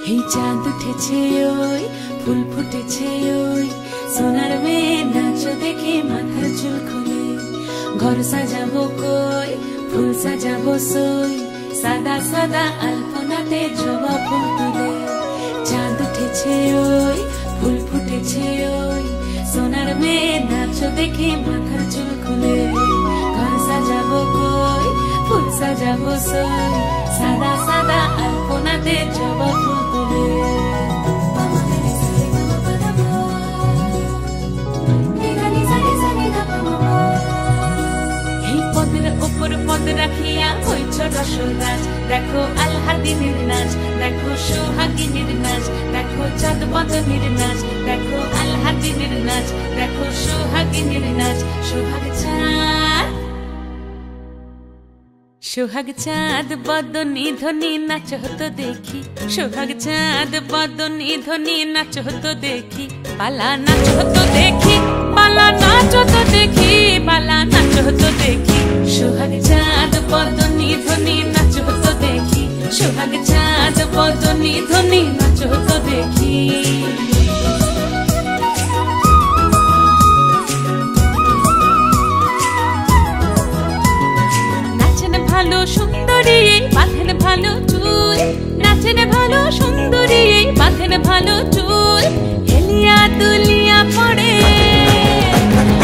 এই চাঁদ উঠেছে ওই ফুল ফুটেছে ওই সোনার মেয়ে নাচ দেখে মাথার চুল খুলে ঘর সাজাবো কই ফুল সাজাবো সই সাদা সাদা আলপনাতে জবা ফুল তুলে চাঁদ উঠেছে ওই ফুল ফুটেছে ওই সোনার মেয়ে নাচ দেখে মাথার চুল খুলে ঘর সাজাবো কই ফুল সাজাবো সই সাদা সাদা আলপনাতে জবা ফুল তুলে পদ রাখিয়া হইছ রসরাজ দেখো আলহাদিনের নাচ দেখো সোহাগিনীর নাচ দেখো চাঁদ বদনের নাচ দেখো আলহাদিনের নাচ দেখো সোহাগিনীর নাচ সোহাগ চাঁদ বদনী ধ্বনি নাচ হতো দেখি সোহাগ চাঁদ বদনী ধ্বনি নাচ হতো দেখি পালা নাচ হতো দেখি পালা নাচ হতো দেখি পালা নাচ হতো দেখি সোহাগ চাঁদ বদনী ধ্বনি নাচ হতো দেখি সোহাগ চাঁদ বদনী ধ্বনি নাচ হতো দেখি ভালো সুন্দরী বাঁধেন ভালো চুল নাচেন ভালো সুন্দরী বাঁধেন ভালো চুল হেলিয়া দুলিয়া পড়ে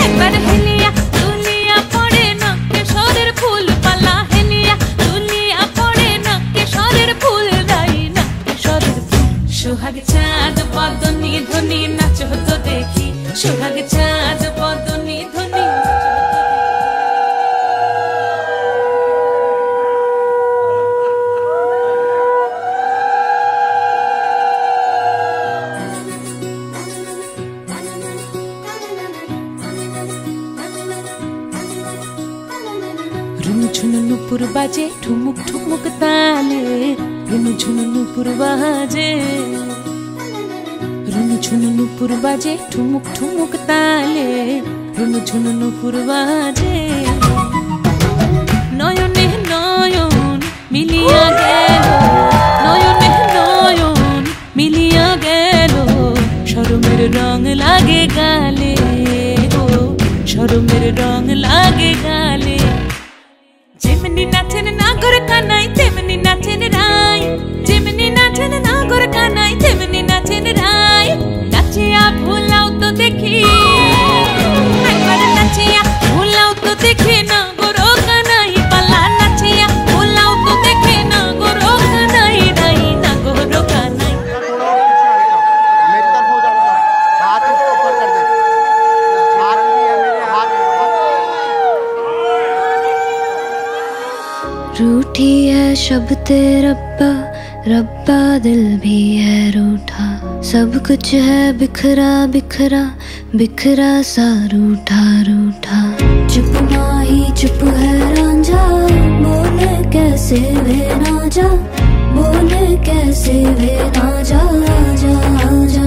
একবার হেলিয়া দুলিয়া পড়ে নকেশ্বরের ফুল পালা হেলিয়া দুলিয়া পড়ে নকেশ্বরের ফুল দাই নকেশ্বরের ফুল সোহাগ চাঁদ বদনী ধ্বনি নাচ হতো দেখি সোহাগ চাঁদ বদনী ধ্বনি ঝুনু নুপুর বাজে ঠুমুক ঠুমুক তালে রুনু ঝুনু নুপুর বাজে রুনু ঝুনু নুপুর বাজে ঠুমুক ঠুমুক তালে রুনু ঝুনু নুপুর বাজে নয়নে নয়ন মিলিয়া গেল নয়নে নয়ন মিলিয়া গেল শরমের রং লাগে গালে ও শরমের রং লাগে গালে যেমনি নাচেন নাগর কানাই তেমনি নাচেন রাই যেমনি নাচেন নাগর কানাই তেমনি নাচেন রাই নাচিয়া ভুলাও তো দেখি একবার নাচিয়া ভুলাও তো দেখি নাগর কানাই পালা নাচিয়া ভুলাও তো দেখি নাগর কানাই রাই নাগর কানাই रूठी है शब्द रब्बा रब्बा दिल भी है रूठा सब कुछ है बिखरा बिखरा बिखरा सा रूठा रूठा चुप माही चुप है रांझा बोले कैसे वे ना जा बोले कैसे वे ना जा जा जा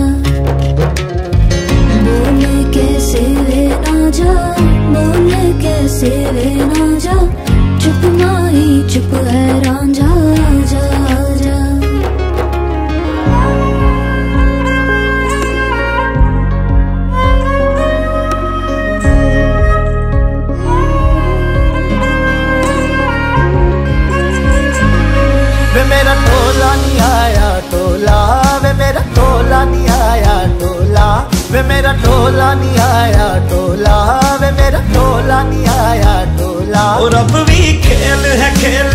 बोले कैसे वे ना जा बोले कैसे वे ना जा चुप माही चुप है रांझा जा जा वे मेरा टोला नहीं आया टोला वे मेरा टोला नहीं आया टोला वे मेरा टोला नहीं आया टोला वे मेरा टोला नहीं आया टोला और अब भी खेल है खेल